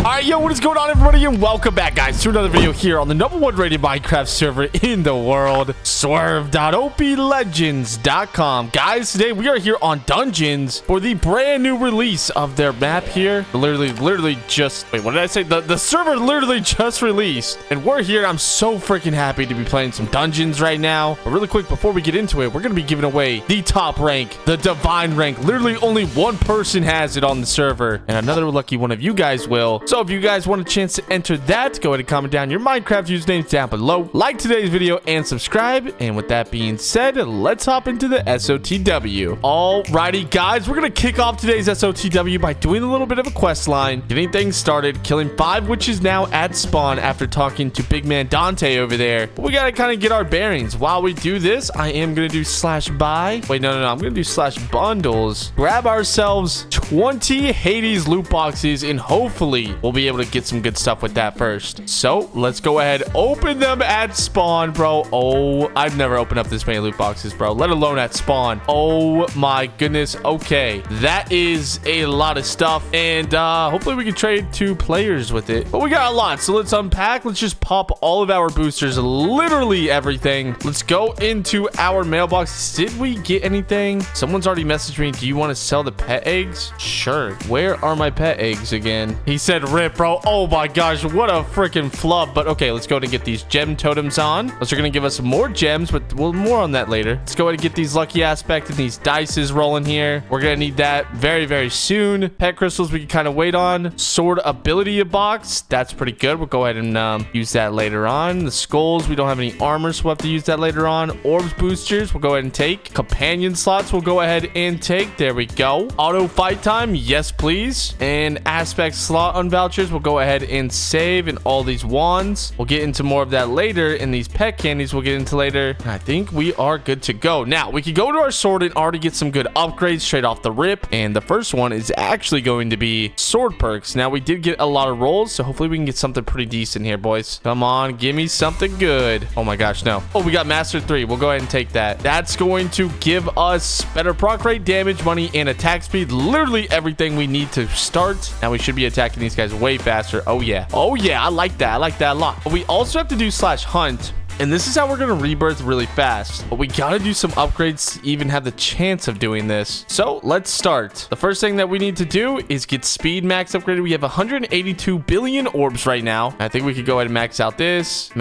Alright, yo, what is going on, everybody, and welcome back, guys, to another video here on the #1 rated Minecraft server in the world, Swurv.OpLegends.com. Guys, today we are here on Dungeons for the brand new release of their map here. Literally just... Wait, what did I say? The server literally just released, and we're here. I'm so freaking happy to be playing some Dungeons right now. But really quick, before we get into it, we're going to be giving away the top rank, the Divine rank. Literally only one person has it on the server, and another lucky one of you guys will. So if you guys want a chance to enter that, go ahead and comment down your Minecraft usernames down below. Like today's video and subscribe. And with that being said, let's hop into the SOTW. Alrighty, guys, we're going to kick off today's SOTW by doing a little bit of a quest line, getting things started, killing 5 witches now at spawn after talking to big man Dante over there. But we got to kind of get our bearings. While we do this, I am going to do /buy. Wait, no. I'm going to do /bundles. Grab ourselves 20 Hades loot boxes, and hopefully we'll be able to get some good stuff with that first. So let's go ahead, open them at spawn, bro. Oh, I've never opened up this many loot boxes, bro, let alone at spawn. Oh my goodness. Okay, that is a lot of stuff, and hopefully we can trade 2 players with it. But we got a lot, so let's unpack. Let's just pop all of our boosters, literally everything. Let's go into our mailbox. Did we get anything? Someone's already messaged me. Do you want to sell the pet eggs? Sure. Where are my pet eggs again? He said rip, bro. Oh my gosh, what a freaking flub. But okay, let's go ahead and get these gem totems on. Those are gonna give us more gems, but we'll more on that later. Let's go ahead and get these lucky aspect and these dices rolling here. We're gonna need that very soon. Pet crystals we can kind of wait on. Sword ability box, that's pretty good. We'll go ahead and use that later on. The skulls, we don't have any armor, so we'll have to use that later on. Orbs boosters, we'll go ahead and take. Companion slots, we'll go ahead and take. There we go. Auto fight time, yes please. And aspect slot on vouchers, we'll go ahead and save. And all these wands, we'll get into more of that later. And these pet candies we'll get into later. I think we are good to go. Now we can go to our sword and already get some good upgrades straight off the rip. And the first one is actually going to be sword perks. Now we did get a lot of rolls, so hopefully we can get something pretty decent here, boys. Come on, give me something good. Oh my gosh, no. Oh, we got master 3. We'll go ahead and take that. That's going to give us better proc rate, damage, money, and attack speed. Literally everything we need to start. Now we should be attacking these guys way faster. Oh yeah, I like that. I like that a lot. But we also have to do /hunt. And this is how we're going to rebirth really fast. But we got to do some upgrades to even have the chance of doing this. So let's start. The first thing that we need to do is get speed max upgraded. We have 182 billion orbs right now. I think we could go ahead and max out this,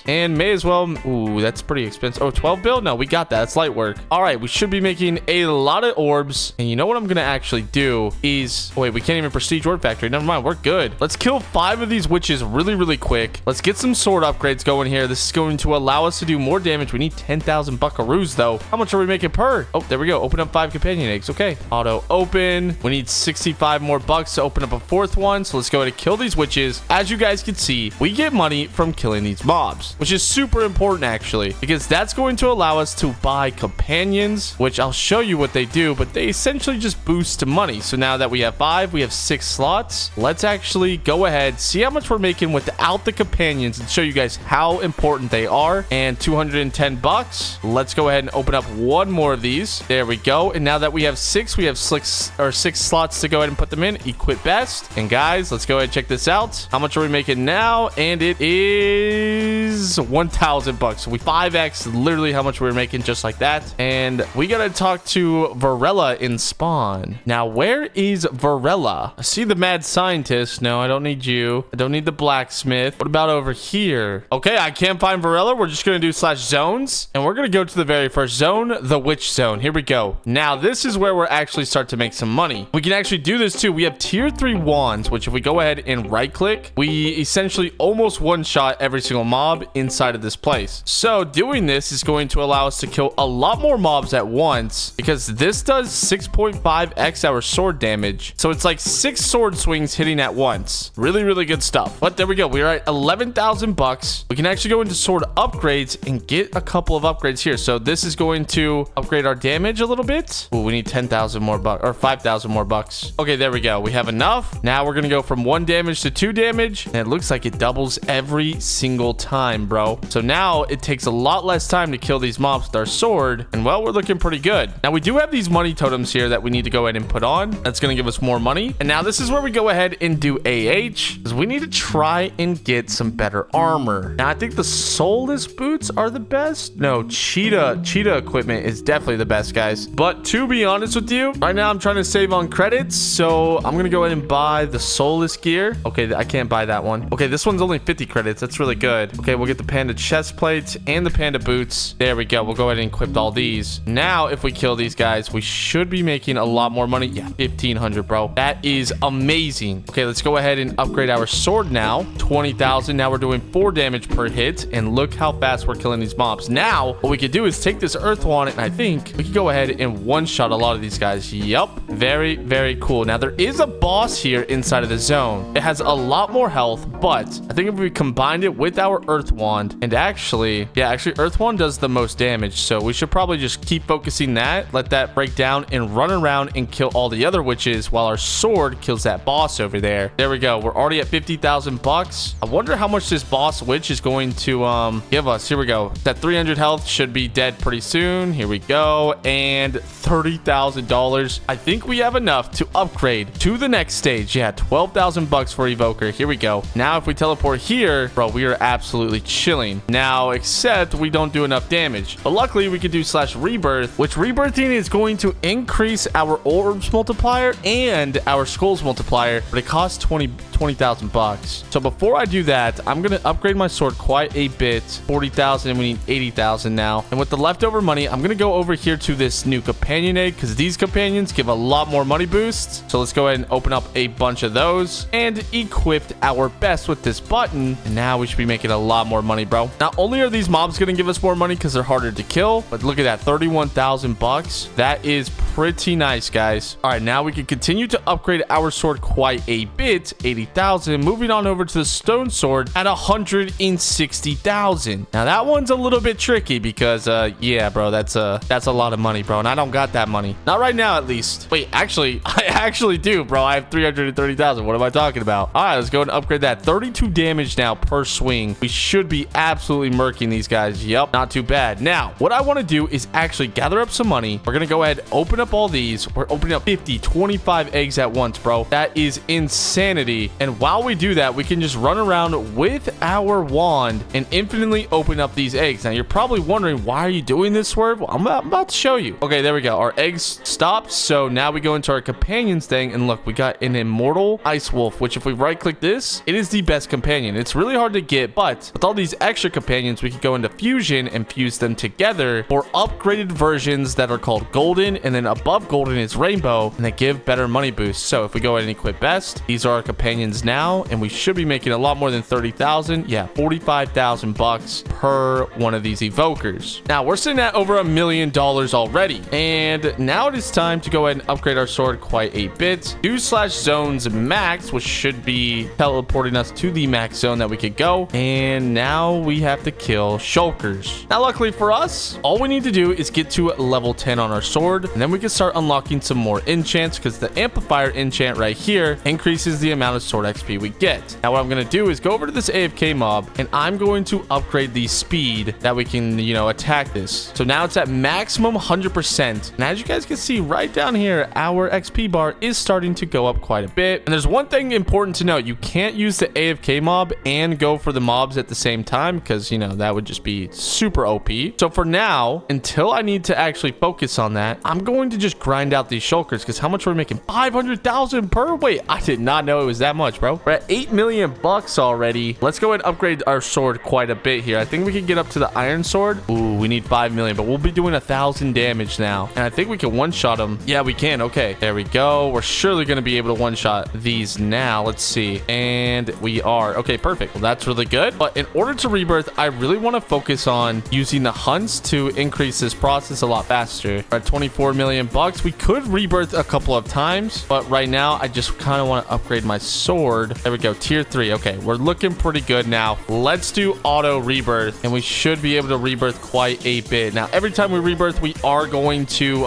and may as well. Ooh, that's pretty expensive. Oh, 12 bill? No, we got that. That's light work. All right, we should be making a lot of orbs. And you know what I'm going to actually do is... Oh, wait, we can't even prestige orb factory. Never mind, we're good. Let's kill 5 of these witches really quick. Let's get some sword upgrades going here. This is going to allow us to do more damage. We need 10,000 buckaroos though. How much are we making per? Oh, there we go. Open up 5 companion eggs. Okay, auto open. We need 65 more bucks to open up a 4th one. So let's go ahead and kill these witches. As you guys can see, we get money from killing these mobs, which is super important actually, because that's going to allow us to buy companions, which I'll show you what they do, but they essentially just boost money. So now that we have 5, we have 6 slots. Let's actually go ahead, see how much we're making without the companions, and show you guys how important they are. And 210 bucks. Let's go ahead and open up 1 more of these. There we go. And now that we have 6, we have 6 slots to go ahead and put them in. Equip best. And guys, let's go ahead and check this out. How much are we making now? And it is 1,000 bucks. So we 5x literally how much we were making, just like that. And we gotta talk to Varela in spawn. Now where is Varela? I see the mad scientist. No, I don't need you. I don't need the blacksmith. What about over here? Okay, I can't find Varela. We're just going to do /zones, and we're going to go to the very first zone, the witch zone. Here we go. Now this is where we're actually start to make some money. We can actually do this too. We have tier 3 wands, which if we go ahead and right click, we essentially almost one-shot every single mob inside of this place. So doing this is going to allow us to kill a lot more mobs at once, because this does 6.5x our sword damage. So it's like 6 sword swings hitting at once. Really good stuff. But there we go. We are at 11,000 bucks. We can actually go into sword upgrades and get a couple of upgrades here. So this is going to upgrade our damage a little bit. Ooh, we need 10,000 more bucks or 5,000 more bucks. Okay, there we go. We have enough. Now we're going to go from 1 damage to 2 damage. And it looks like it doubles every single time, bro. So now it takes a lot less time to kill these mobs with our sword. And well, we're looking pretty good. Now we do have these money totems here that we need to go ahead and put on. That's going to give us more money. And now this is where we go ahead and do AH, because we need to try and get some better armor. Now I think the soulless boots are the best. No, cheetah equipment is definitely the best, guys. But to be honest with you, right now I'm trying to save on credits, so I'm gonna go ahead and buy the soulless gear. Okay, I can't buy that one. Okay, this one's only 50 credits. That's really good. Okay, we'll get the panda chest plates and the panda boots. There we go. We'll go ahead and equip all these. Now if we kill these guys, we should be making a lot more money. Yeah, 1,500, bro. That is amazing. Okay, let's go ahead and upgrade our sword now. 20,000. Now we're doing 4 damage per hit, and look how fast we're killing these mobs. Now what we could do is take this earth wand, and I think we could go ahead and one-shot a lot of these guys. Yup, very, very cool. Now there is a boss here inside of the zone. It has a lot more health, but I think if we combined it with our earth wand, and actually earth wand does the most damage, so we should probably just keep focusing that, let that break down, and run around and kill all the other witches while our sword kills that boss over there. There we go. We're already at 50,000 bucks. I wonder how much this boss witch is going to give us. Here we go. That 300 health should be dead pretty soon. Here we go. And $30,000. I think we have enough to upgrade to the next stage. Yeah, 12,000 bucks for evoker. Here we go. Now if we teleport here, bro, we are absolutely chilling. Now, except we don't do enough damage. But luckily we could do /rebirth, which rebirthing is going to increase our orbs multiplier and our skulls multiplier, but it costs 20,000 bucks. So before I do that, I'm going to upgrade my sword quite a bit. 40,000, and we need 80,000 now. And with the leftover money, I'm going to go over here to this new companion egg, because these companions give a lot more money boosts. So let's go ahead and open up a bunch of those and equip our best with this button. And now we should be making a lot more money, bro. Not only are these mobs going to give us more money because they're harder to kill, but look at that, 31,000 bucks. That is pretty nice, guys. All right, now we can continue to upgrade our sword quite a bit. 80,000. Moving on over to the stone sword at 160,000. Now that one's a little bit tricky because yeah, bro, that's a lot of money, bro, and I don't got that money, not right now at least. Wait, actually I actually do, bro. I have 330,000. What am I talking about? All right, let's go and upgrade that. 32 damage now per swing. We should be absolutely murking these guys. Yep, not too bad. Now what I want to do is actually gather up some money. We're gonna go ahead and open up all these. We're opening up 25 eggs at once, bro. That is insanity. And while we do that, we can just run around with our wand and infinitely open up these eggs. Now you're probably wondering, why are you doing this, Swurv? Well, I'm about to show you. Okay, there we go. Our eggs stopped. So now we go into our companions thing, and look, we got an immortal ice wolf, which if we right click this, it is the best companion. It's really hard to get, but with all these extra companions, we can go into fusion and fuse them together for upgraded versions that are called golden, and then above golden is rainbow, and they give better money boosts. So if we go ahead and equip best, these are our companions now, and we should be making a lot more than 30,000. Yeah, 45,000 bucks per one of these evokers. Now we're sitting at over $1 million already, and now it is time to go ahead and upgrade our sword quite a bit. /zones max, which should be teleporting us to the max zone that we could go. And now we have to kill shulkers. Now luckily for us, all we need to do is get to level 10 on our sword, and then we can start unlocking some more enchants, because the amplifier enchant right here increases the amount of sword XP we get. Now what I'm going to do is go over to this AFK mob, and I'm going to upgrade the speed that we can, you know, attack this. So now it's at maximum 100%. And as you guys can see right down here, our XP bar is starting to go up quite a bit. And there's one thing important to note. You can't use the AFK mob and go for the mobs at the same time, because, you know, that would just be super OP. So for now, until I need to actually focus on that, I'm going to just grind out these shulkers, because how much are we making? 500,000 per? Wait, I did not know it was that much, bro. We're at 8 million bucks already. Let's go ahead and upgrade our sword quite a bit here. I think we can get up to the iron sword. Ooh, we need 5 million, but we'll be doing 1,000 damage now. And I think we can one-shot them. Yeah, we can. Okay, there we go. We're surely going to be able to one-shot these now. Let's see. And we are. Okay, perfect. Well, that's really good. But in order to rebirth, I really want to focus on using the hunts to increase this process a lot faster. We're at 24 million million bucks. We could rebirth a couple of times, but right now I just kind of want to upgrade my sword. There we go. Tier 3. Okay, we're looking pretty good now. Let's do auto rebirth, and we should be able to rebirth quite a bit. Now, every time we rebirth, we are going to,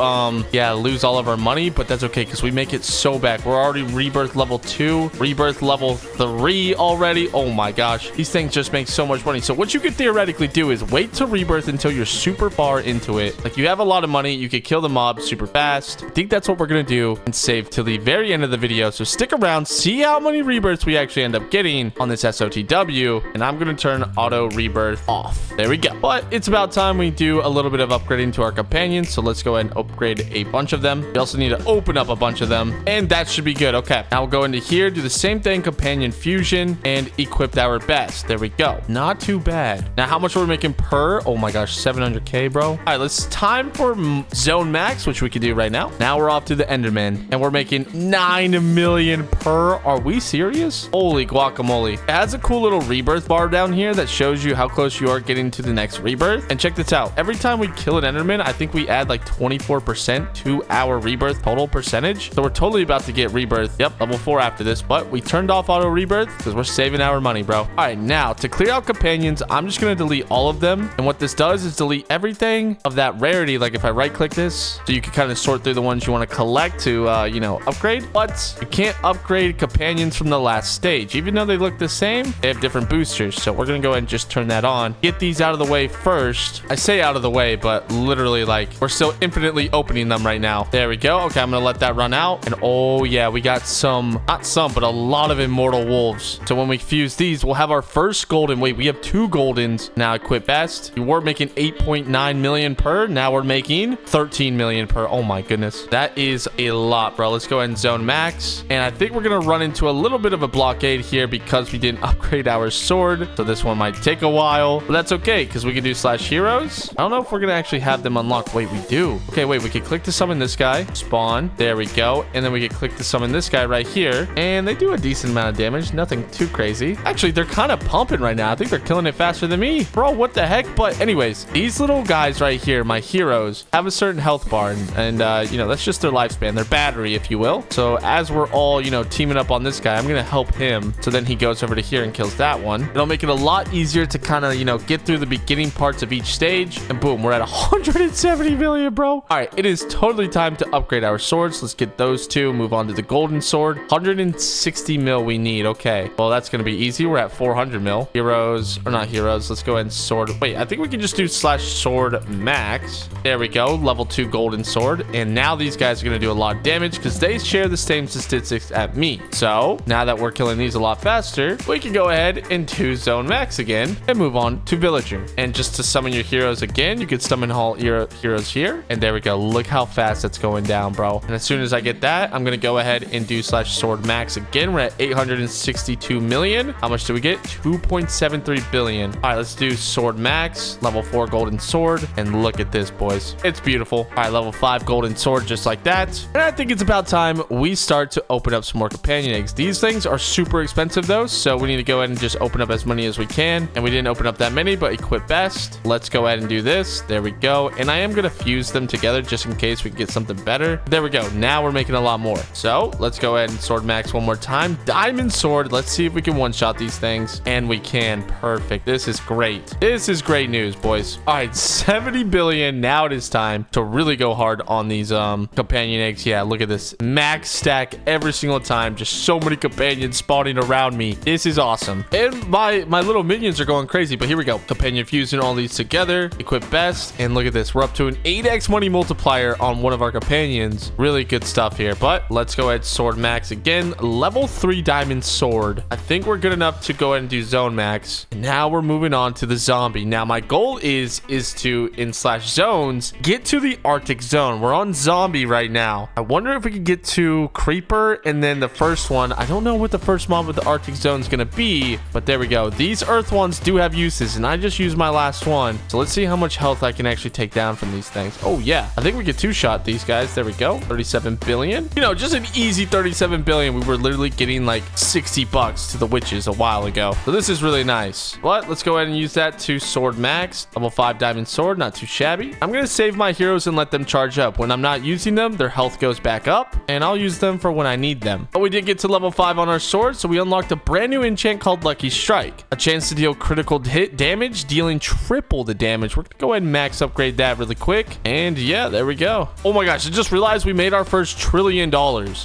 lose all of our money, but that's okay because we make it so back. We're already rebirth level 2, rebirth level 3 already. Oh my gosh. These things just make so much money. So what you could theoretically do is wait to rebirth until you're super far into it. Like you have a lot of money, you could kill the mob super fast. I think that's what we're going to do and save till the very end of the video. So stick around, see how many rebirths we actually end up getting on this SOTW, and I'm going to turn auto rebirth off. There we go. But it's about time we do a little bit of upgrading to our companions. So let's go ahead and upgrade a bunch of them. We also need to open up a bunch of them, and that should be good. Okay, now we'll go into here, do the same thing, companion fusion, and equip our best. There we go. Not too bad. Now, how much are we making per? Oh my gosh, 700k, bro. All right, let's time for zone max, which we can do right now. Now we're off to the Enderman, and we're making 9 million per. Are we serious? Holy guacamole. It has a cool little rebirth bar down here that shows you how close you are getting to the next rebirth. And check this out. Every time we kill an Enderman, I think we add like 24% to our rebirth total percentage. So we're totally about to get rebirth. Yep, level 4 after this, but we turned off auto rebirth because we're saving our money, bro. All right, now to clear out companions, I'm just going to delete all of them. And what this does is delete everything of that rarity. Like if I right click this, so you can kind of sort through the ones you want to collect to, upgrade. But you can't upgrade companions from the last stage. Even though they look the same, they have different boosters. So we're going to go ahead and just turn that on. Get these out of the way first. I say out of the way, but literally like we're still infinitely opening them right now. There we go. Okay, I'm going to let that run out. And oh yeah, we got not some, but a lot of immortal wolves. So when we fuse these, we'll have our first golden. Wait, we have 2 goldens. Now equip best. We were making 8.9 million per. Now we're making 13 million per. Oh my goodness. That is a lot, bro. Let's go ahead and zone max. And I think we're going to run into a little bit of a blockade here because we didn't upgrade our sword. So this one might take a while, but that's okay because we can do /heroes. I don't know if we're going to actually have them unlocked. Wait, we do. Okay, wait, we can click to summon this guy. Spawn. There we go. And then we can click to summon this guy right here. And they do a decent amount of damage. Nothing too crazy. Actually, they're kind of pumping right now. I think they're killing it faster than me. Bro, what the heck? But anyways, these little guys right here, my heroes, have a certain health bar. And that's just their lifespan, their battery, if you will. So as we're all, teaming up on this guy, I'm going to help him. So then he goes over to here and kills that one. It'll make it a lot easier to kind of, get through the beginning parts of each stage. And boom, we're at 170 million, bro. All right, it is totally time to upgrade our swords. Let's get those 2. Move on to the golden sword. 160 mil we need. Okay, well, that's going to be easy. We're at 400 mil. Heroes, or not heroes. Let's go ahead and sword. Wait, I think we can just do /sword max. There we go. Level 2 golden sword. And now these guys are going to do a lot of damage because they share the same statistics at me. So now that we're killing these a lot faster, we can go ahead and do zone max again and move on to villager. And just to summon your heroes again, you could summon all your heroes here. And there we go. Look how fast that's going down, bro. And as soon as I get that, I'm going to go ahead and do /sword max again. We're at 862 million. How much do we get? 2.73 billion. All right, let's do sword max, level 4 golden sword. And look at this, boys. It's beautiful. All right, level 5 golden sword, just like that. And I think it's about time we start to open up some more companion eggs. These things are super expensive though, so we need to go ahead and just open up as many as we can. And we didn't open up that many, but equip best. Let's go ahead and do this. There we go. And I am going to fuse them together just in case we can get something better. There we go. Now we're making a lot more. So let's go ahead and sword max one more time. Diamond sword. Let's see if we can one-shot these things. And we can. Perfect. This is great. This is great news, boys. All right, 70 billion. Now it is time to really go hard on these companion eggs. Yeah, look at this. Max stack every single time. Just so many companions spawning around me. This is awesome. And my little minions are going crazy, but here we go. Companion fusing all these together. Equip best. And look at this. We're up to an 8x money multiplier on one of our companions. Really good stuff here. But let's go ahead sword max again. Level 3 diamond sword. I think we're good enough to go ahead and do zone max. And now we're moving on to the zombie. Now my goal is to in /zones get to the Arctic zone. We're on zombie right now. I wonder if we could get to creeper and then the first one. I don't know what the first mob with the Arctic zone is going to be, but there we go. These earth ones do have uses, and I just used my last one. So let's see how much health I can actually take down from these things. Oh yeah, I think we could 2-shot these guys. There we go. 37 billion. Just an easy 37 billion. We were literally getting like 60 bucks to the witches a while ago. So this is really nice. But let's go ahead and use that to sword max. Level 5 diamond sword. Not too shabby. I'm going to save my heroes and let them charge up. When I'm not using them, their health goes back up, and I'll use them for when I need them. But we did get to level 5 on our sword, so we unlocked a brand new enchant called Lucky Strike. A chance to deal critical hit damage, dealing triple the damage. We're gonna go ahead and max upgrade that really quick. And yeah, there we go. Oh my gosh, I just realized we made our first $1 trillion.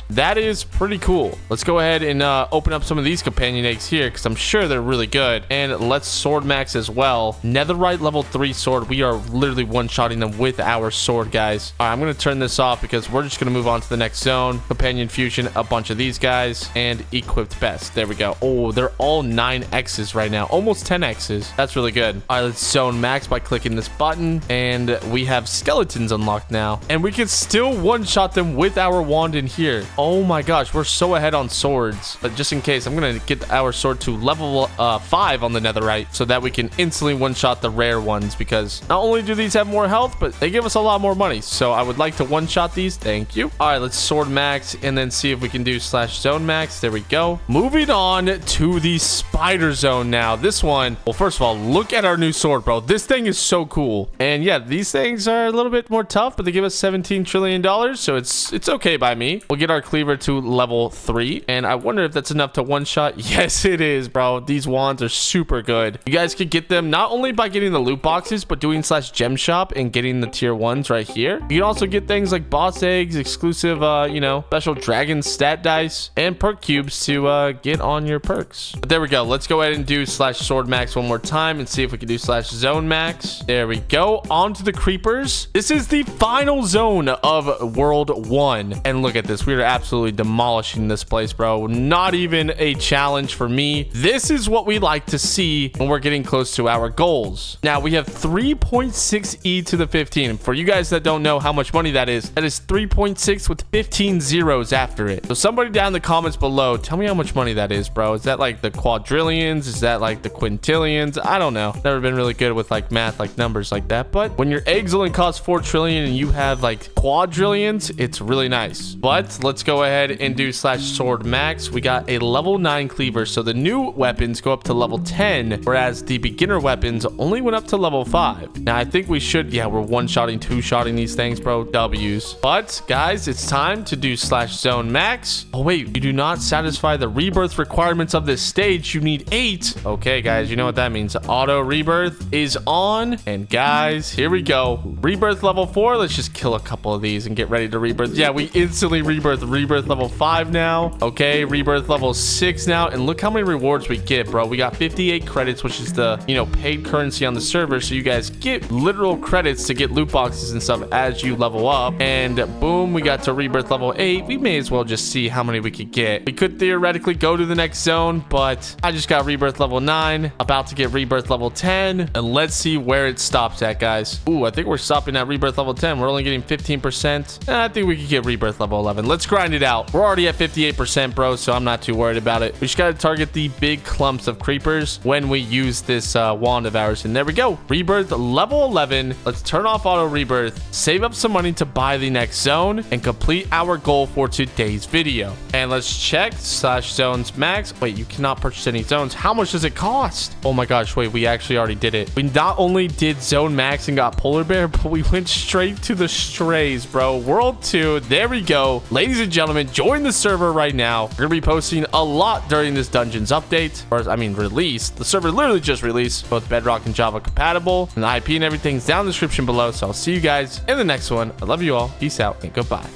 That is pretty cool. Let's go ahead and open up some of these companion eggs here, because I'm sure they're really good. And let's sword max as well. Netherite level 3 sword. We are literally one-shotting them with our sword, guys. All right, I'm gonna turn this off because we're just gonna move on to the next zone. Companion fusion, a bunch of these guys, and equipped best. There we go. Oh, they're all 9x's right now, almost 10x's. That's really good. All right, let's zone max by clicking this button, and we have skeletons unlocked now, and we can still one-shot them with our wand in here. Oh my gosh, we're so ahead on swords. But just in case, I'm gonna get our sword to level 5 on the netherite so that we can instantly one-shot the rare ones, because not only do these have more health, but they give us a lot more money. So I would like to one-shot these. Thank you. All right, let's sword max and then see if we can do /zone max. There we go. Moving on to the spider zone now. This one, well, first of all, look at our new sword, bro. This thing is so cool. And yeah, these things are a little bit more tough, but they give us $17 trillion, so it's okay by me. We'll get our cleaver to level 3, and I wonder if that's enough to one-shot. Yes, it is, bro. These wands are super good. You guys could get them not only by getting the loot boxes, but doing /gem shop and getting the tier 1s right here. You can also get things like boss eggs, exclusive, you know, special dragon stat dice, and perk cubes to get on your perks. But there we go. Let's go ahead and do /sword max one more time and see if we can do /zone max. There we go. On to the creepers. This is the final zone of World 1. And look at this. We are absolutely demolishing this place, bro. Not even a challenge for me. This is what we like to see when we're getting close to our goals. Now, we have 3.6 to the 15. For you guys that don't know how much money that is 3.6 with 15 zeros after it. So somebody down in the comments below, tell me how much money that is, bro. Is that like the quadrillions? Is that like the quintillions? I don't know. Never been really good with like math, like numbers like that. But when your eggs only cost 4 trillion and you have like quadrillions, it's really nice. But let's go ahead and do /sword max. We got a level 9 cleaver. So the new weapons go up to level 10, whereas the beginner weapons only went up to level 5. Now I think we should, yeah, we're one-shotting, two-shotting these things, bro. W's. But guys, it's time to do /zone max. Oh wait, you do not satisfy the rebirth requirements of this stage. You need 8. Okay, guys, you know what that means. Auto rebirth is on. And guys, here we go. Rebirth level 4. Let's just kill a couple of these and get ready to rebirth. Yeah, we instantly rebirth level 5 now. Okay, rebirth level 6 now. And look how many rewards we get, bro. We got 58 credits, which is the, you know, paid currency on the server. So you guys get literal credits to get loot boxes and stuff as you level up. And boom, we got to rebirth level 8. We may as well just see how many we could get. We could theoretically go to the next zone, but I just got rebirth level 9, about to get rebirth level 10, and let's see where it stops at, guys. Ooh, I think we're stopping at rebirth level 10. We're only getting 15%. I think we could get rebirth level 11. Let's grind it out. We're already at 58%, bro, so I'm not too worried about it. We just got to target the big clumps of creepers when we use this wand of ours, and there we go. Rebirth level 11. Let's turn off auto rebirth, save up some money to buy the next zone, and complete our goal for today's video. And let's check /zones max. Wait, you cannot purchase any zones. How much does it cost? Oh my gosh, wait, we actually already did it. We not only did zone max and got polar bear, but we went straight to the strays, bro. World 2, there we go. Ladies and gentlemen, join the server right now. We're gonna be posting a lot during this dungeons update, or I mean release. The server literally just released, both Bedrock and Java compatible, and the IP and everything's down in the description below. So I'll see you guys in the next one. I love you all. Peace out and goodbye.